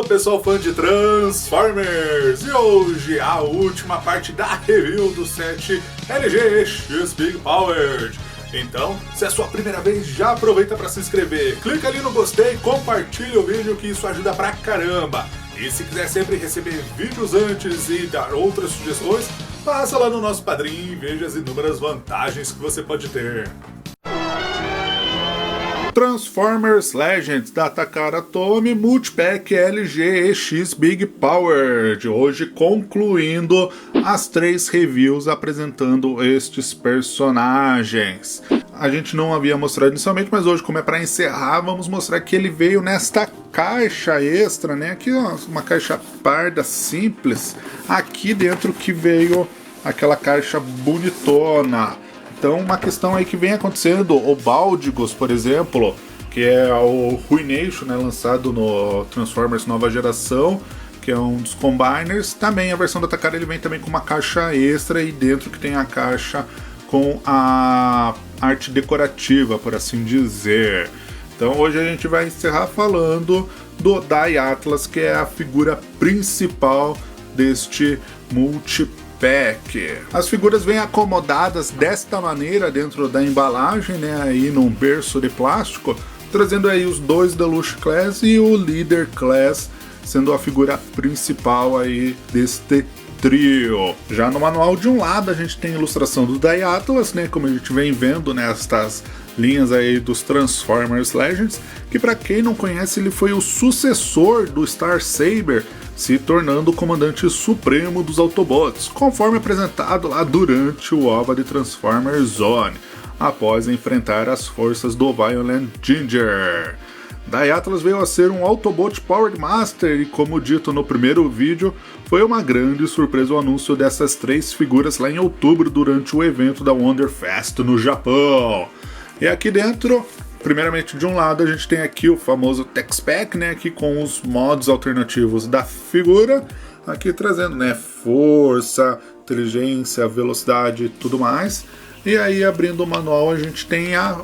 pessoal fã de Transformers! E hoje a última parte da review do set LG X Big Powered. Então, se é a sua primeira vez, já aproveita para se inscrever. Clica ali no gostei, compartilha o vídeo que isso ajuda pra caramba. E se quiser sempre receber vídeos antes e dar outras sugestões, passa lá no nosso Padrim e veja as inúmeras vantagens que você pode ter. Transformers Legends da Takara Tomy Multipack LG X Big Powered, hoje concluindo as 3 reviews apresentando estes personagens. A gente não havia mostrado inicialmente, mas hoje, como é para encerrar, vamos mostrar que ele veio nesta caixa extra, né? Aqui, ó, uma caixa parda simples. Aqui dentro que veio aquela caixa bonitona. Então, uma questão aí que vem acontecendo, o Baldigos, por exemplo, que é o Ruination, né, lançado no Transformers Nova Geração, que é um dos Combiners, também a versão da Takara ele vem também com uma caixa extra e dentro que tem a caixa com a arte decorativa, por assim dizer. Então hoje a gente vai encerrar falando do Dai Atlas, que é a figura principal deste multipack. As figuras vêm acomodadas desta maneira dentro da embalagem, né, aí num berço de plástico, trazendo aí os 2 Deluxe Class e o Leader Class, sendo a figura principal aí deste trio. Já no manual de um lado a gente tem a ilustração do Dai Atlas, né, como a gente vem vendo nestas linhas aí dos Transformers Legends, que para quem não conhece ele foi o sucessor do Star Saber, se tornando o comandante supremo dos Autobots, conforme apresentado lá durante o OVA de Transformers Zone, após enfrentar as forças do Violent Ginger. Dai Atlas veio a ser um Autobot Powered Master e, como dito no primeiro vídeo, foi uma grande surpresa o anúncio dessas 3 figuras lá em outubro durante o evento da Wonderfest no Japão. E aqui dentro, primeiramente de um lado a gente tem aqui o famoso Tex Pack, né, aqui com os modos alternativos da figura, aqui trazendo, né, força, inteligência, velocidade e tudo mais. E aí abrindo o manual a gente tem a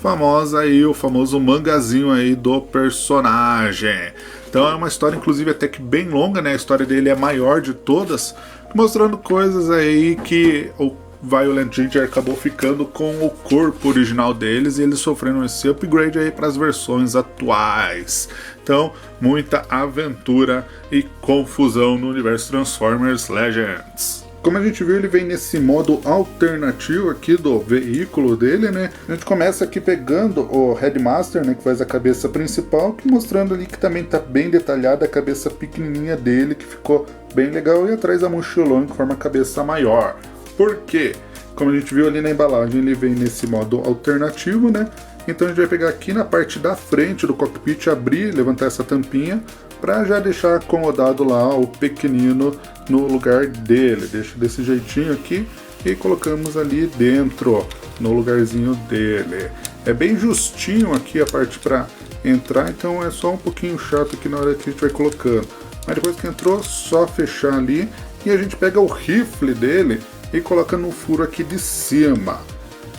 famosa aí, o famoso mangazinho aí do personagem. Então é uma história inclusive até que bem longa, né, a história dele é a maior de todas, mostrando coisas aí que o Violent Ginger acabou ficando com o corpo original deles e eles sofreram esse upgrade aí para as versões atuais. Então, muita aventura e confusão no universo Transformers Legends. Como a gente viu, ele vem nesse modo alternativo aqui do veículo dele, né? A gente começa aqui pegando o Headmaster, né, que faz a cabeça principal, que mostrando ali que também tá bem detalhada a cabeça pequenininha dele, que ficou bem legal, e atrás a mochilão que forma a cabeça maior. Por quê? Como a gente viu ali na embalagem, ele vem nesse modo alternativo, né? Então a gente vai pegar aqui na parte da frente do cockpit, abrir, levantar essa tampinha, para já deixar acomodado lá o pequenino no lugar dele. Deixa desse jeitinho aqui e colocamos ali dentro, no lugarzinho dele. É bem justinho aqui a parte para entrar, então é só um pouquinho chato aqui na hora que a gente vai colocando. Mas depois que entrou, só fechar ali e a gente pega o rifle dele e coloca no furo aqui de cima.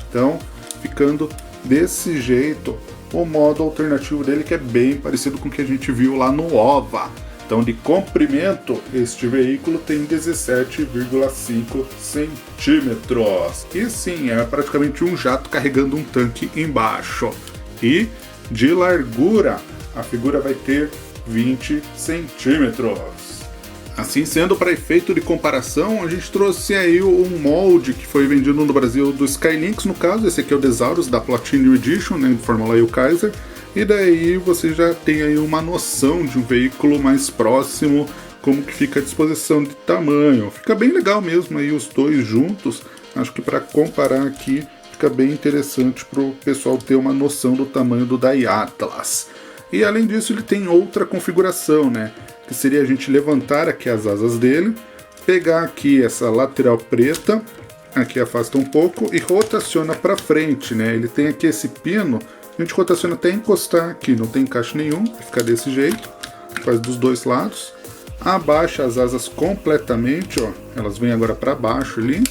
Então, ficando desse jeito o modo alternativo dele, que é bem parecido com o que a gente viu lá no OVA. Então, de comprimento, este veículo tem 17,5 centímetros. E sim, é praticamente um jato carregando um tanque embaixo. E de largura, a figura vai ter 20 centímetros. Assim sendo, para efeito de comparação, a gente trouxe aí um molde que foi vendido no Brasil do Skylynx, no caso, esse aqui é o Thesaurus da Platinum Edition, né, de Fórmula E o Kaiser, e daí você já tem aí uma noção de um veículo mais próximo, como que fica a disposição de tamanho. Fica bem legal mesmo aí os dois juntos, acho que para comparar aqui fica bem interessante para o pessoal ter uma noção do tamanho do Dai Atlas. E além disso ele tem outra configuração, né? Que seria a gente levantar aqui as asas dele, pegar aqui essa lateral preta, aqui afasta um pouco e rotaciona para frente, né? Ele tem aqui esse pino, a gente rotaciona até encostar aqui, não tem encaixe nenhum, fica desse jeito, faz dos dois lados, abaixa as asas completamente, ó, elas vêm agora para baixo ali,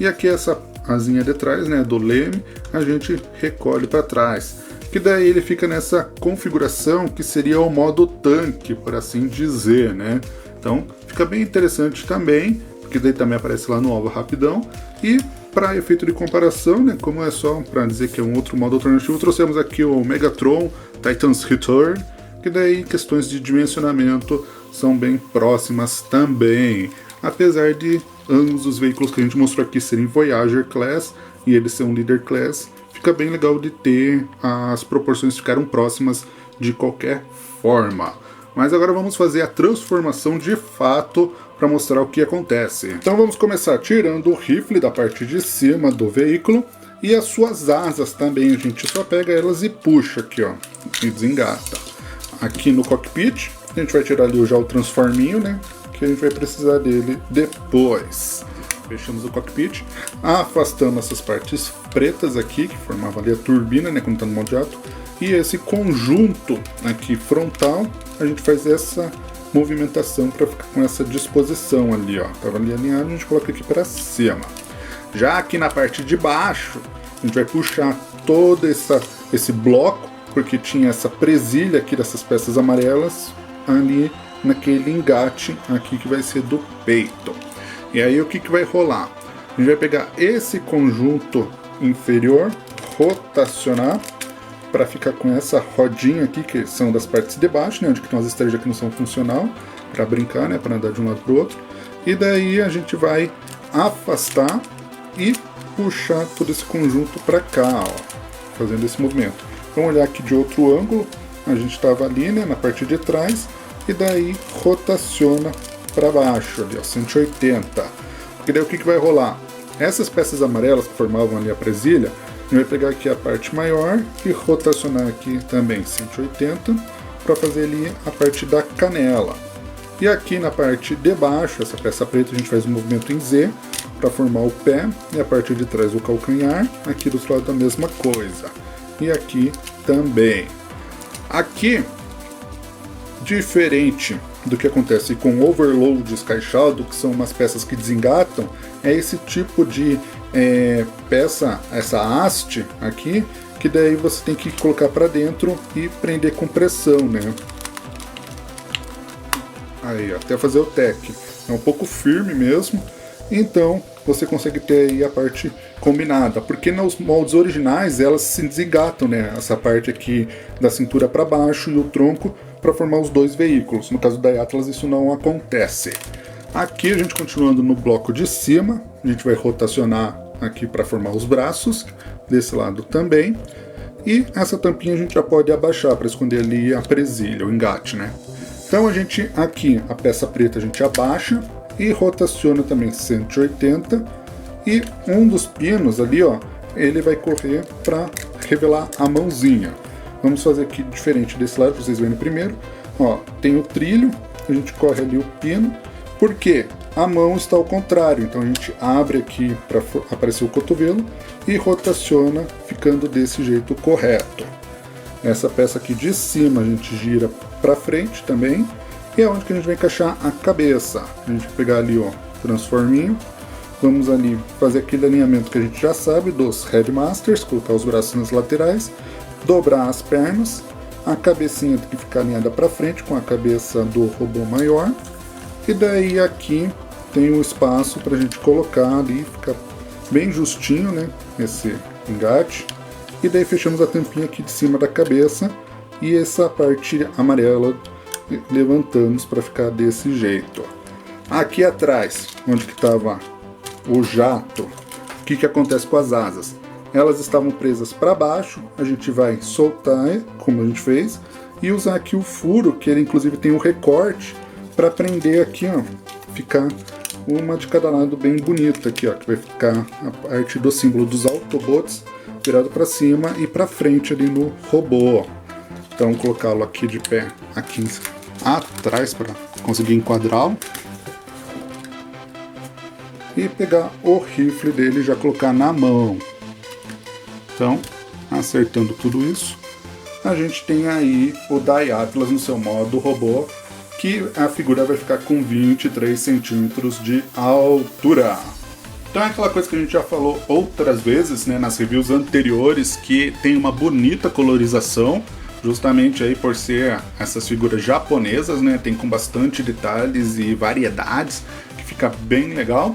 e aqui essa asinha de trás, né, do leme, a gente recolhe para trás. que daí ele fica nessa configuração que seria o modo tanque, por assim dizer, né? Então fica bem interessante também, porque daí também aparece lá no alvo rapidão. E para efeito de comparação, né, como é só para dizer que é um outro modo alternativo, trouxemos aqui o Megatron Titan's Return, que daí questões de dimensionamento são bem próximas também, apesar de ambos os veículos que a gente mostrou aqui serem Voyager Class e ele ser um Leader Class, fica bem legal de ter as proporções ficaram próximas de qualquer forma. Mas agora vamos fazer a transformação de fato para mostrar o que acontece. Então vamos começar tirando o rifle da parte de cima do veículo e as suas asas também, a gente só pega elas e puxa aqui, ó, e desengata. Aqui no cockpit, a gente vai tirar ali já o transforminho, né, que a gente vai precisar dele depois. Fechamos o cockpit, afastamos essas partes pretas aqui, que formavam ali a turbina, né, quando está no modo de ato, e esse conjunto aqui frontal, a gente faz essa movimentação para ficar com essa disposição ali, ó. Estava ali alinhado, a gente coloca aqui para cima. Já aqui na parte de baixo, a gente vai puxar todo esse bloco, porque tinha essa presilha aqui dessas peças amarelas ali naquele engate aqui que vai ser do peito. E aí o que vai rolar? A gente vai pegar esse conjunto inferior, rotacionar para ficar com essa rodinha aqui, que são das partes de baixo, né, onde estão as estejas que não são funcional, para brincar, né, para andar de um lado para o outro. E daí a gente vai afastar e puxar todo esse conjunto para cá, ó, fazendo esse movimento. Vamos olhar aqui de outro ângulo, a gente estava ali, né, na parte de trás, e daí rotaciona para baixo, ali, ó, 180. Porque daí o que vai rolar? Essas peças amarelas que formavam ali a presilha, a gente vai pegar aqui a parte maior e rotacionar aqui também 180 para fazer ali a parte da canela. E aqui na parte de baixo, essa peça preta, a gente faz um movimento em Z para formar o pé e a parte de trás o calcanhar. Aqui do outro lado a mesma coisa. E aqui também. Aqui, diferente do que acontece com overload escaixado, que são umas peças que desengatam, é esse tipo de peça, essa haste aqui, que daí você tem que colocar para dentro e prender com pressão, né? Aí, até fazer o tec. É um pouco firme mesmo, então você consegue ter aí a parte combinada, porque nos moldes originais elas se desengatam, né? Essa parte aqui da cintura para baixo e o tronco para formar os dois veículos. No caso da Atlas isso não acontece. Aqui a gente continuando no bloco de cima, a gente vai rotacionar aqui para formar os braços, desse lado também. E essa tampinha a gente já pode abaixar para esconder ali a presilha, o engate, né? Então a gente aqui, a peça preta a gente abaixa e rotaciona também 180. E um dos pinos ali, ó, ele vai correr para revelar a mãozinha. Vamos fazer aqui diferente desse lado, para vocês verem primeiro. Ó, tem o trilho, a gente corre ali o pino, porque a mão está ao contrário, então a gente abre aqui para aparecer o cotovelo e rotaciona, ficando desse jeito correto. Essa peça aqui de cima a gente gira para frente também, e é onde que a gente vai encaixar a cabeça. A gente vai pegar ali, ó, transforminho, vamos ali fazer aquele alinhamento que a gente já sabe dos Headmasters, colocar os braços nas laterais, dobrar as pernas, a cabecinha tem que ficar alinhada para frente com a cabeça do robô maior, e daí aqui tem um espaço para a gente colocar ali, ficar bem justinho, né, esse engate, e daí fechamos a tampinha aqui de cima da cabeça, e essa parte amarela levantamos para ficar desse jeito. Aqui atrás, onde que estava o jato, o que acontece com as asas? Elas estavam presas para baixo, a gente vai soltar, como a gente fez, e usar aqui o furo, que ele inclusive tem um recorte, para prender aqui, ó, ficar uma de cada lado bem bonita aqui, ó, que vai ficar a parte do símbolo dos Autobots virado para cima e para frente ali no robô. Então colocá-lo aqui de pé, aqui atrás para conseguir enquadrá-lo. E pegar o rifle dele e já colocar na mão. Então, acertando tudo isso, a gente tem aí o Die Atlas no seu modo robô, que a figura vai ficar com 23 centímetros de altura. Então é aquela coisa que a gente já falou outras vezes, né, nas reviews anteriores, que tem uma bonita colorização, justamente aí por ser essas figuras japonesas, né, tem com bastante detalhes e variedades, que fica bem legal.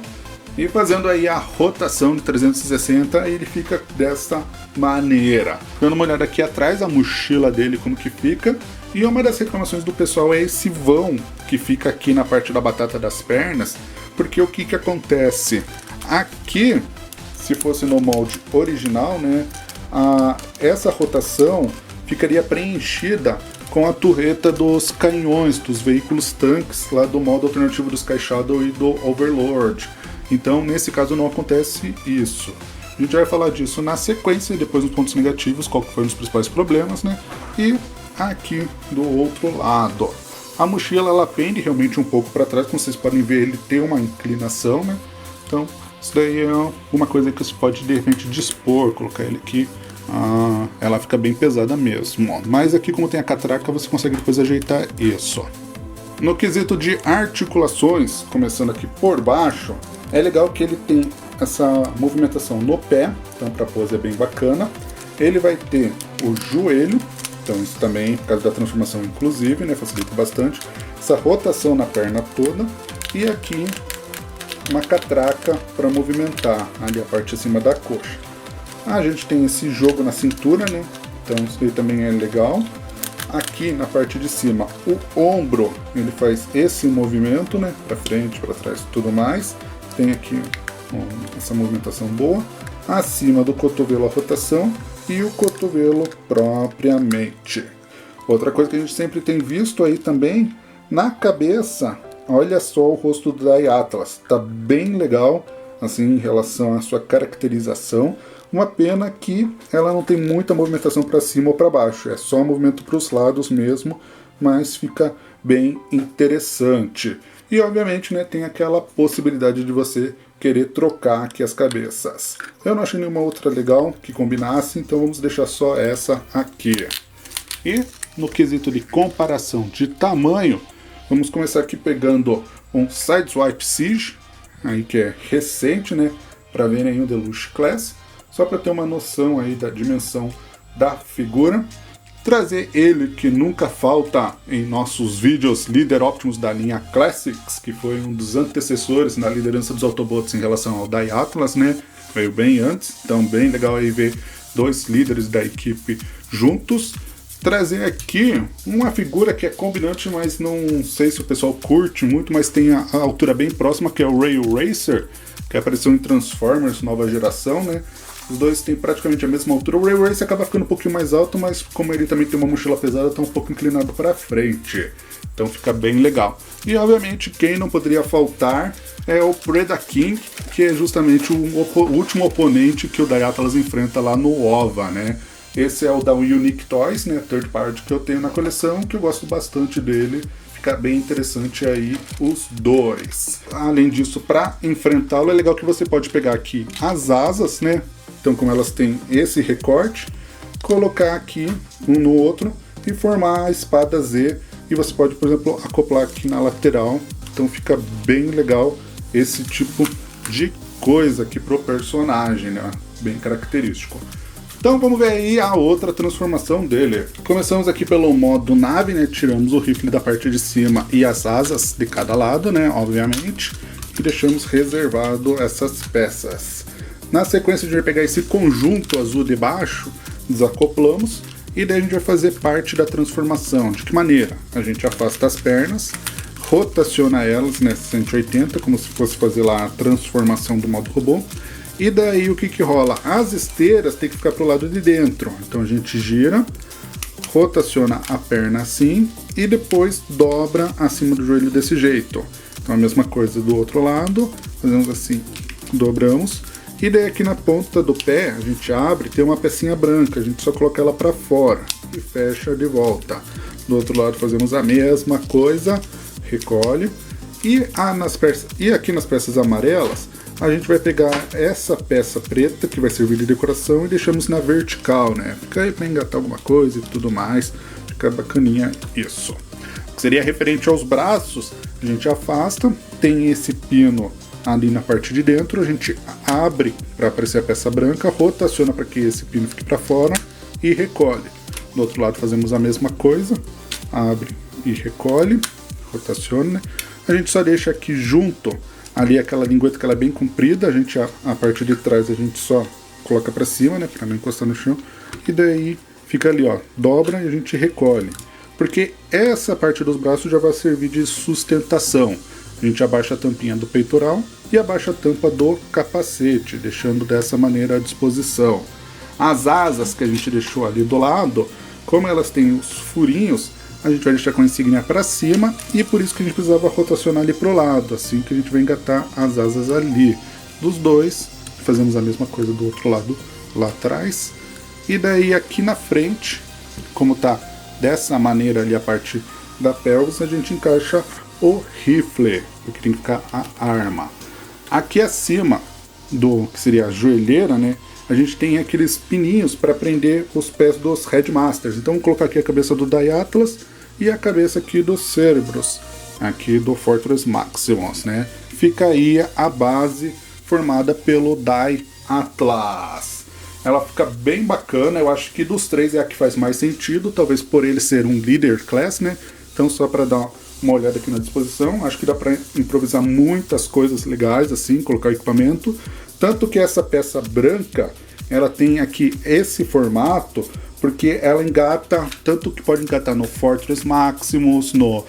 E fazendo aí a rotação de 360, ele fica dessa maneira. Dando uma olhada aqui atrás, a mochila dele como que fica. E uma das reclamações do pessoal é esse vão que fica aqui na parte da batata das pernas, porque o que que acontece? Aqui, se fosse no molde original, né, essa rotação ficaria preenchida com a turreta dos canhões, dos veículos tanques, lá do modo alternativo do Sky Shadow e do Overlord. Então, nesse caso, não acontece isso. A gente vai falar disso na sequência e depois nos pontos negativos, qual que foram os principais problemas, né? E aqui do outro lado. A mochila, ela pende realmente um pouco para trás, como vocês podem ver, ele tem uma inclinação, né? Então, isso daí é uma coisa que você pode, de repente, dispor, colocar ele aqui. Ela fica bem pesada mesmo. Mas aqui, como tem a catraca, você consegue depois ajeitar isso. No quesito de articulações, começando aqui por baixo, é legal que ele tem essa movimentação no pé, então para pose é bem bacana. Ele vai ter o joelho, então isso também, por causa da transformação inclusive, né, facilita bastante. Essa rotação na perna toda e aqui uma catraca para movimentar ali a parte de cima da coxa. A gente tem esse jogo na cintura, né, então isso aí também é legal. Aqui na parte de cima, o ombro, ele faz esse movimento, né, para frente, para trás e tudo mais. Tem aqui essa movimentação boa. Acima do cotovelo a rotação e o cotovelo propriamente. Outra coisa que a gente sempre tem visto aí também, na cabeça, olha só o rosto do Dai Atlas. Tá bem legal, assim, em relação à sua caracterização. Uma pena que ela não tem muita movimentação para cima ou para baixo, é só movimento para os lados mesmo, mas fica bem interessante. E obviamente, né, tem aquela possibilidade de você querer trocar aqui as cabeças. Eu não achei nenhuma outra legal que combinasse, então vamos deixar só essa aqui. E no quesito de comparação de tamanho, vamos começar aqui pegando um Sideswipe Siege, aí que é recente, né, para ver aí o Deluxe Class, só para ter uma noção aí da dimensão da figura. Trazer ele que nunca falta em nossos vídeos, Líder Optimus da linha Classics, que foi um dos antecessores na liderança dos Autobots em relação ao Dai Atlas, né? Veio bem antes, então bem legal aí ver dois líderes da equipe juntos. Trazer aqui uma figura que é combinante, mas não sei se o pessoal curte muito, mas tem a altura bem próxima, que é o Rail Racer, que apareceu em Transformers nova geração, né? Os dois têm praticamente a mesma altura. O Rail Racer acaba ficando um pouquinho mais alto, mas como ele também tem uma mochila pesada, está um pouco inclinado para frente. Então fica bem legal. E obviamente quem não poderia faltar é o Predaking, que é justamente o último oponente que o Dai Atlas enfrenta lá no OVA, né? Esse é o da Unique Toys, né? Third party que eu tenho na coleção, que eu gosto bastante dele. Fica bem interessante aí os dois. Além disso, para enfrentá-lo, é legal que você pode pegar aqui as asas, né? Então, como elas têm esse recorte, colocar aqui um no outro e formar a espada Z. E você pode, por exemplo, acoplar aqui na lateral. Então fica bem legal esse tipo de coisa aqui pro personagem, né? Bem característico. Então vamos ver aí a outra transformação dele. Começamos aqui pelo modo nave, né? Tiramos o rifle da parte de cima e as asas de cada lado, né? Obviamente. E deixamos reservado essas peças. Na sequência a gente vai pegar esse conjunto azul de baixo, desacoplamos, e daí a gente vai fazer parte da transformação. De que maneira? A gente afasta as pernas, rotaciona elas, né, 180, como se fosse fazer lá a transformação do modo robô. E daí o que que rola? As esteiras tem que ficar pro lado de dentro. Então a gente gira, rotaciona a perna assim, e depois dobra acima do joelho desse jeito. Então a mesma coisa do outro lado, fazemos assim, dobramos. E daí aqui na ponta do pé, a gente abre, tem uma pecinha branca, a gente só coloca ela para fora e fecha de volta. Do outro lado fazemos a mesma coisa, recolhe. E aqui nas peças amarelas, a gente vai pegar essa peça preta, que vai servir de decoração, e deixamos na vertical, né? Fica aí para engatar alguma coisa e tudo mais, fica bacaninha isso. O que seria referente aos braços, a gente afasta, tem esse pino ali na parte de dentro, a gente abre para aparecer a peça branca, rotaciona para que esse pino fique para fora e recolhe. Do outro lado fazemos a mesma coisa, abre e recolhe, rotaciona. A gente só deixa aqui junto ali aquela lingueta que ela é bem comprida, a parte de trás a gente só coloca para cima, né, para não encostar no chão, e daí fica ali, ó, dobra e a gente recolhe. Porque essa parte dos braços já vai servir de sustentação. A gente abaixa a tampinha do peitoral e abaixa a tampa do capacete, deixando dessa maneira à disposição. As asas que a gente deixou ali do lado, como elas têm os furinhos, a gente vai deixar com a insígnia para cima e por isso que a gente precisava rotacionar ali pro lado, assim que a gente vai engatar as asas ali. Dos dois, fazemos a mesma coisa do outro lado lá atrás. E daí aqui na frente, como tá dessa maneira ali a parte da pelvis, a gente encaixa o rifle, porque tem que ficar a arma. Aqui acima do que seria a joelheira, né, a gente tem aqueles pininhos para prender os pés dos Headmasters. Então vou colocar aqui a cabeça do Daiatlas e a cabeça aqui dos Cérebros, aqui do Fortress Maximus, né. Fica aí a base formada pelo Daiatlas. Ela fica bem bacana, eu acho que dos três é a que faz mais sentido, talvez por ele ser um Leader Class, né? Então só para dar uma olhada aqui na disposição, acho que dá para improvisar muitas coisas legais, assim, colocar equipamento. Tanto que essa peça branca, ela tem aqui esse formato, porque ela engata, tanto que pode engatar no Fortress Maximus, no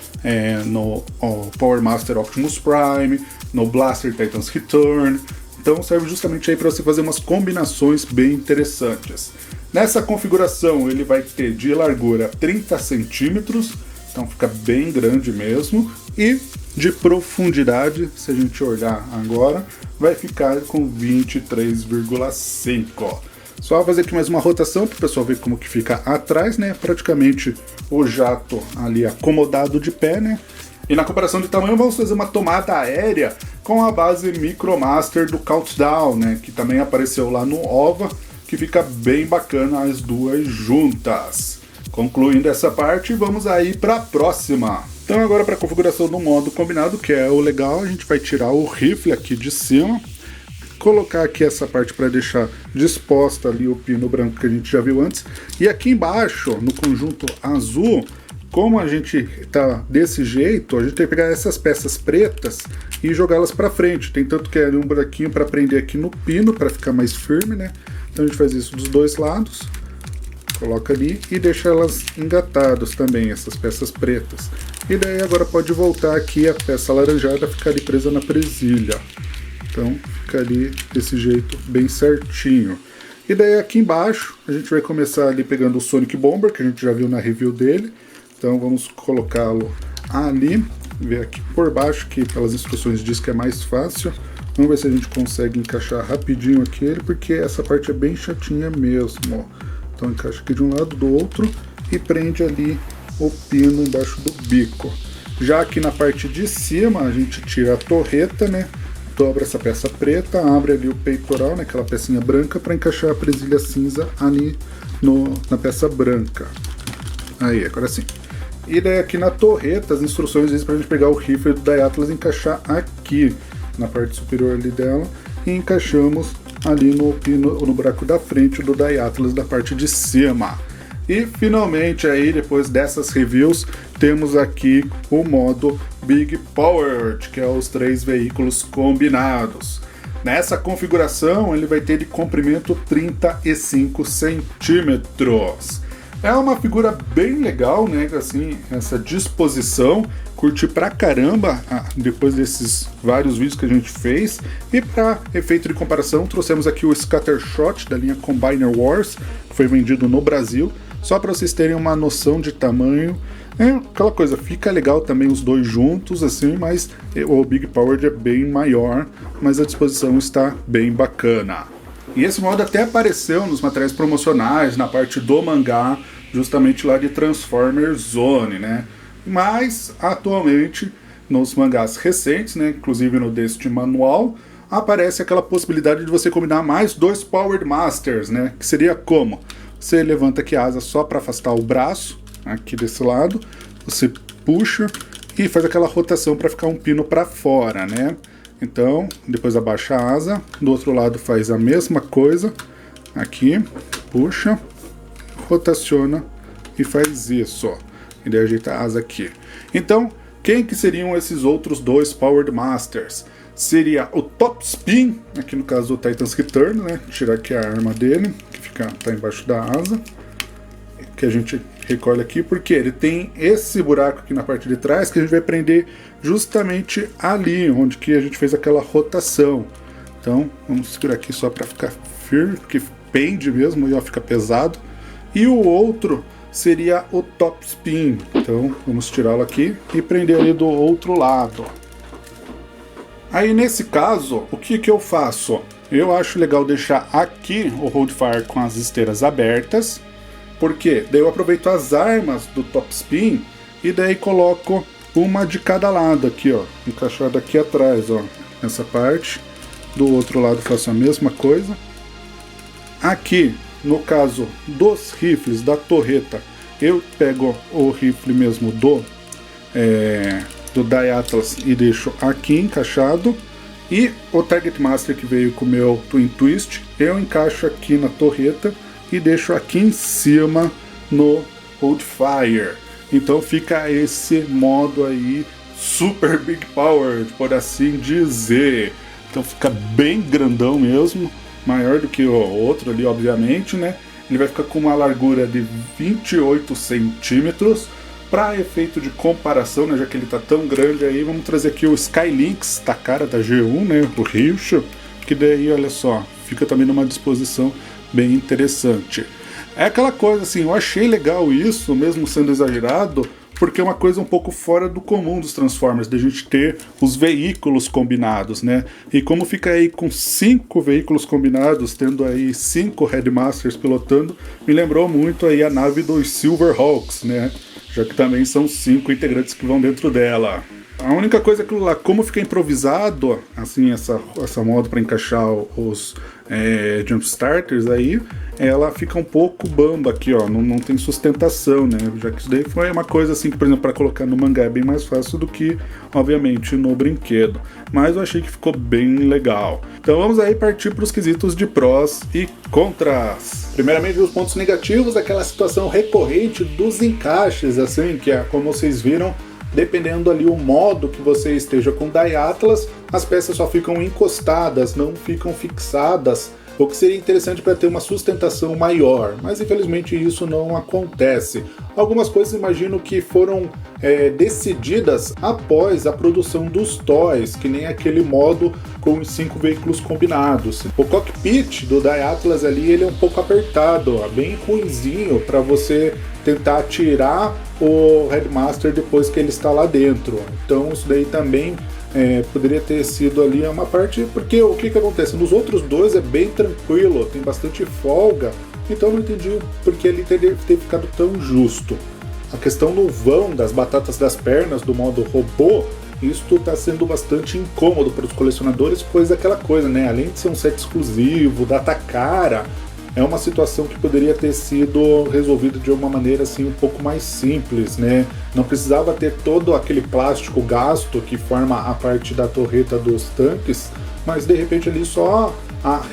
Power Master Optimus Prime, no Blaster Titan's Return. Então serve justamente aí para você fazer umas combinações bem interessantes. Nessa configuração ele vai ter de largura 30 centímetros, então fica bem grande mesmo, e de profundidade, se a gente olhar agora, vai ficar com 23,5. Só fazer aqui mais uma rotação para o pessoal ver como que fica atrás, né? Praticamente o jato ali acomodado de pé, né? E na comparação de tamanho, vamos fazer uma tomada aérea com a base Micromaster do Countdown, né? Que também apareceu lá no OVA, que fica bem bacana as duas juntas. Concluindo essa parte, vamos aí para a próxima. Então agora para a configuração do modo combinado, que é o legal, a gente vai tirar o rifle aqui de cima, colocar aqui essa parte para deixar disposta ali o pino branco que a gente já viu antes. E aqui embaixo, no conjunto azul, como a gente tá desse jeito, a gente tem que pegar essas peças pretas e jogá-las para frente. Tem tanto que é um buraquinho para prender aqui no pino, para ficar mais firme, né? Então a gente faz isso dos dois lados, coloca ali e deixa elas engatadas também, essas peças pretas. E daí agora pode voltar aqui a peça alaranjada, ficar ali presa na presilha. Então fica ali desse jeito bem certinho. E daí aqui embaixo a gente vai começar ali pegando o Sonic Bomber, que a gente já viu na review dele. Então vamos colocá-lo ali, ver aqui por baixo, que pelas instruções diz que é mais fácil. Vamos ver se a gente consegue encaixar rapidinho aqui ele, porque essa parte é bem chatinha mesmo. Então encaixa aqui de um lado, do outro e prende ali o pino embaixo do bico. Já aqui na parte de cima a gente tira a torreta, né? Dobra essa peça preta, abre ali o peitoral, né? Aquela pecinha branca, para encaixar a presilha cinza ali na peça branca. Aí, agora sim. E daí aqui na torreta, as instruções dizem pra gente pegar o rifle do Daiatlas e encaixar aqui, na parte superior ali dela, e encaixamos ali no buraco da frente do Daiatlas da parte de cima. E finalmente aí, depois dessas reviews, temos aqui o modo Big Powered, que é os 3 veículos combinados. Nessa configuração ele vai ter de comprimento 35 centímetros. É uma figura bem legal, né? Assim, essa disposição, curti pra caramba depois desses vários vídeos que a gente fez. E para efeito de comparação, trouxemos aqui o Scattershot da linha Combiner Wars, que foi vendido no Brasil, só para vocês terem uma noção de tamanho. É aquela coisa, fica legal também os dois juntos, assim, mas o Big Powered é bem maior, mas a disposição está bem bacana. E esse modo até apareceu nos materiais promocionais, na parte do mangá, justamente lá de Transformers Zone, né? Mas, atualmente, nos mangás recentes, né, inclusive no deste manual, aparece aquela possibilidade de você combinar mais 2 Powered Masters, né? Que seria como? Você levanta aqui a asa só para afastar o braço, aqui desse lado, você puxa e faz aquela rotação para ficar um pino para fora, né? Então, depois abaixa a asa, do outro lado faz a mesma coisa, aqui, puxa, rotaciona e faz isso, ó. E daí ajeita a asa aqui. Então, quem que seriam esses outros dois Powered Masters? Seria o Top Spin, aqui no caso do Titan's Return, né? Tirar aqui a arma dele, que tá embaixo da asa, que a gente recolhe aqui, porque ele tem esse buraco aqui na parte de trás que a gente vai prender justamente ali, onde que a gente fez aquela rotação. Então, vamos segurar aqui só para ficar firme, porque pende mesmo e ó, fica pesado. E o outro seria o Top Spin. Então, vamos tirá-lo aqui e prender ali do outro lado. Aí, nesse caso, o que eu faço? Eu acho legal deixar aqui o Hold Fire com as esteiras abertas, porque daí eu aproveito as armas do Top Spin e daí coloco uma de cada lado aqui, ó, encaixada aqui atrás, ó, nessa parte. Do outro lado faço a mesma coisa. Aqui, no caso dos rifles da torreta, eu pego o rifle mesmo do Die Atlas e deixo aqui encaixado. E o Target Master que veio com o meu Twin Twist, eu encaixo aqui na torreta e deixo aqui em cima no Hold Fire. Então fica esse modo aí super big power, por assim dizer. Então fica bem grandão mesmo, maior do que o outro ali, obviamente, né? Ele vai ficar com uma largura de 28 centímetros. Para efeito de comparação, né, já que ele tá tão grande aí, vamos trazer aqui o Skylynx Takara da G1, né, o Ryusho, que daí, olha só, fica também numa disposição bem interessante. É aquela coisa assim, eu achei legal isso, mesmo sendo exagerado, porque é uma coisa um pouco fora do comum dos Transformers, de a gente ter os veículos combinados, né? E como fica aí com 5 veículos combinados, tendo aí 5 Headmasters pilotando, me lembrou muito aí a nave dos Silverhawks, né? Já que também são 5 integrantes que vão dentro dela. A única coisa é que lá, como fica improvisado, assim, essa moda para encaixar os Jump Starters aí, ela fica um pouco bamba aqui, ó, não tem sustentação, né? Já que isso daí foi uma coisa assim que, por exemplo, para colocar no mangá é bem mais fácil do que, obviamente, no brinquedo. Mas eu achei que ficou bem legal. Então vamos aí partir para os quesitos de prós e contras. Primeiramente, os pontos negativos, aquela situação recorrente dos encaixes, assim, que é como vocês viram, dependendo ali o modo que você esteja com Die Atlas, as peças só ficam encostadas, não ficam fixadas, o que seria interessante para ter uma sustentação maior, mas infelizmente isso não acontece. Algumas coisas imagino que foram decididas após a produção dos toys, que nem aquele modo com os 5 veículos combinados. O cockpit do Die Atlas ali, ele é um pouco apertado, ó, bem ruinzinho para você tentar tirar o Headmaster depois que ele está lá dentro. Então isso daí também poderia ter sido ali uma parte, porque o que acontece? Nos outros dois é bem tranquilo, tem bastante folga, então eu não entendi porque ele ter ficado tão justo. A questão no vão das batatas das pernas do modo robô, isto está sendo bastante incômodo para os colecionadores, pois é aquela coisa, né? Além de ser um set exclusivo, data cara, é uma situação que poderia ter sido resolvida de uma maneira assim um pouco mais simples, né? Não precisava ter todo aquele plástico gasto que forma a parte da torreta dos tanques, mas de repente ali só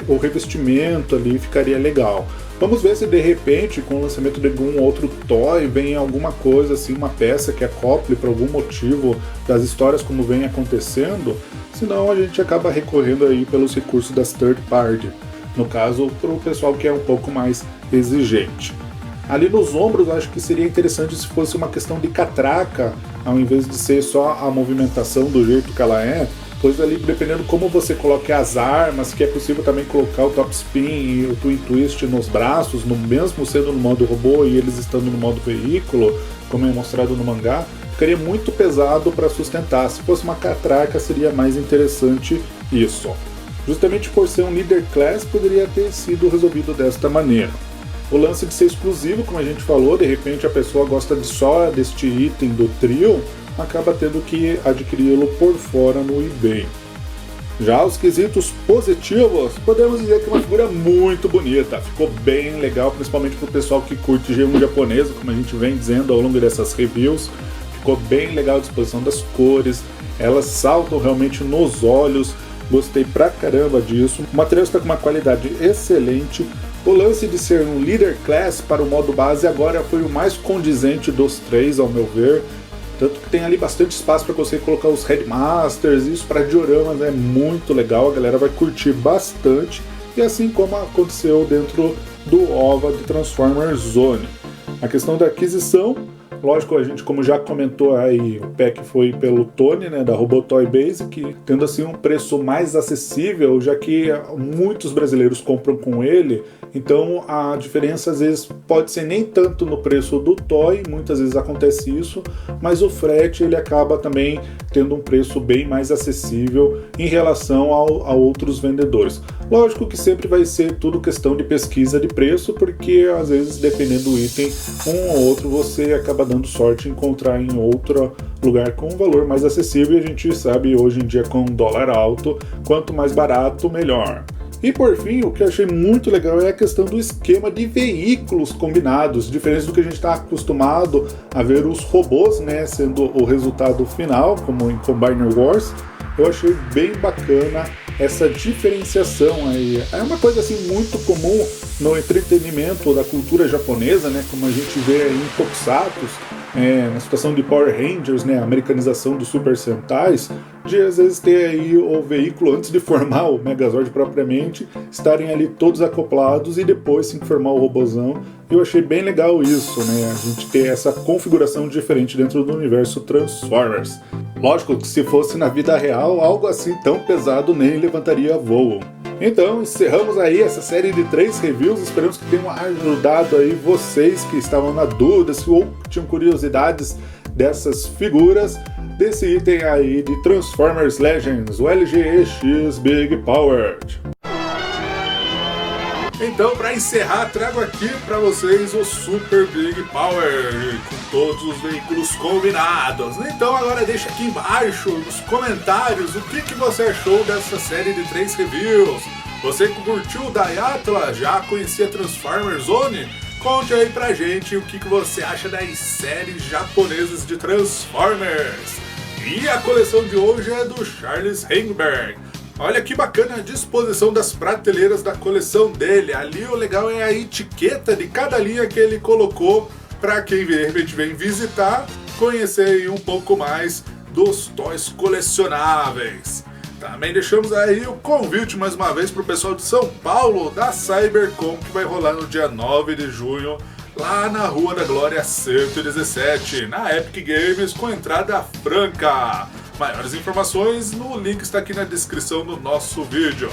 o revestimento ali ficaria legal. Vamos ver se de repente com o lançamento de algum outro toy vem alguma coisa assim, uma peça que acople por algum motivo das histórias como vem acontecendo, senão a gente acaba recorrendo aí pelos recursos das third party. No caso, para o pessoal que é um pouco mais exigente. Ali nos ombros, eu acho que seria interessante se fosse uma questão de catraca, ao invés de ser só a movimentação do jeito que ela é, pois ali, dependendo como você coloque as armas, que é possível também colocar o Top Spin e o Twin Twist nos braços, mesmo sendo no modo robô e eles estando no modo veículo, como é mostrado no mangá, ficaria muito pesado para sustentar. Se fosse uma catraca, seria mais interessante isso. Justamente por ser um Leader Class, poderia ter sido resolvido desta maneira. O lance de ser exclusivo, como a gente falou, de repente a pessoa gosta só deste item do trio, acaba tendo que adquiri-lo por fora no eBay. Já os quesitos positivos, podemos dizer que é uma figura muito bonita, ficou bem legal, principalmente para o pessoal que curte G1 japonesa, como a gente vem dizendo ao longo dessas reviews. Ficou bem legal a disposição das cores, elas saltam realmente nos olhos. Gostei pra caramba disso. O material está com uma qualidade excelente. O lance de ser um Leader Class para o modo base agora foi o mais condizente dos três, ao meu ver. Tanto que tem ali bastante espaço para você colocar os Headmasters. Isso para dioramas é muito legal, a galera vai curtir bastante. E assim como aconteceu dentro do OVA de Transformers Zone. A questão da aquisição, lógico, a gente, como já comentou aí, o pack foi pelo Tony, né, da Robotoy Basic, tendo assim um preço mais acessível, já que muitos brasileiros compram com ele, então a diferença às vezes pode ser nem tanto no preço do Toy, muitas vezes acontece isso, mas o frete ele acaba também tendo um preço bem mais acessível em relação a outros vendedores. Lógico que sempre vai ser tudo questão de pesquisa de preço, porque às vezes dependendo do item, um ou outro você acaba dando sorte em encontrar em outro lugar com um valor mais acessível, e a gente sabe hoje em dia com dólar alto, quanto mais barato, melhor. E por fim, o que eu achei muito legal é a questão do esquema de veículos combinados, diferente do que a gente está acostumado a ver os robôs, né, sendo o resultado final, como em Combiner Wars. Eu achei bem bacana essa diferenciação aí. É uma coisa assim muito comum no entretenimento da cultura japonesa, né, como a gente vê aí em Tokusatsu, na situação de Power Rangers, né, a americanização dos Super Sentais, de às vezes ter aí o veículo antes de formar o Megazord propriamente, estarem ali todos acoplados e depois sim formar o robozão. Eu achei bem legal isso, né, a gente ter essa configuração diferente dentro do universo Transformers. Lógico que se fosse na vida real, algo assim tão pesado nem levantaria voo. Então, encerramos aí essa série de 3 reviews, esperamos que tenham ajudado aí vocês que estavam na dúvida, se ou tinham curiosidades dessas figuras, desse item aí de Transformers Legends, o LGEX Big Powered. Então, para encerrar, trago aqui para vocês o Super Big Power, com todos os veículos combinados. Então agora deixa aqui embaixo nos comentários o que você achou dessa série de 3 reviews. Você que curtiu o Dayatla, já conhecia Transformers Zone? Conte aí pra gente o que você acha das séries japonesas de Transformers. E a coleção de hoje é do Charles Heimberg. Olha que bacana a disposição das prateleiras da coleção dele. Ali o legal é a etiqueta de cada linha que ele colocou para quem de repente vem visitar, conhecer um pouco mais dos toys colecionáveis. Também deixamos aí o convite mais uma vez para o pessoal de São Paulo da CyberCon, que vai rolar no dia 9 de junho, lá na Rua da Glória 117, na Epic Games, com entrada franca. Maiores informações no link está aqui na descrição do nosso vídeo.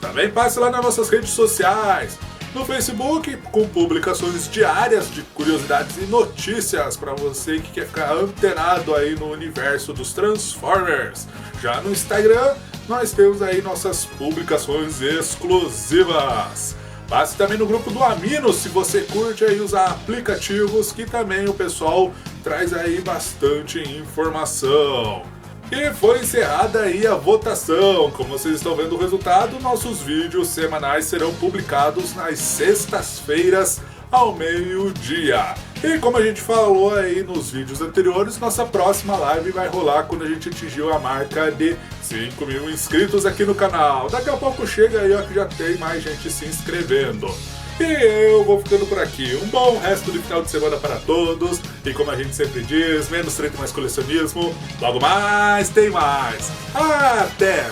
Também passe lá nas nossas redes sociais, no Facebook, com publicações diárias de curiosidades e notícias para você que quer ficar antenado aí no universo dos Transformers. Já no Instagram, nós temos aí nossas publicações exclusivas. Passe também no grupo do Amino, se você curte aí os aplicativos, que também o pessoal traz aí bastante informação. E foi encerrada aí a votação. Como vocês estão vendo o resultado, nossos vídeos semanais serão publicados nas sextas-feiras ao meio-dia. E como a gente falou aí nos vídeos anteriores, nossa próxima live vai rolar quando a gente atingiu a marca de 5.000 inscritos aqui no canal. Daqui a pouco chega aí, ó, que já tem mais gente se inscrevendo. E eu vou ficando por aqui. Um bom resto de final de semana para todos. E como a gente sempre diz, menos treta, mais colecionismo. Logo mais, tem mais. Até!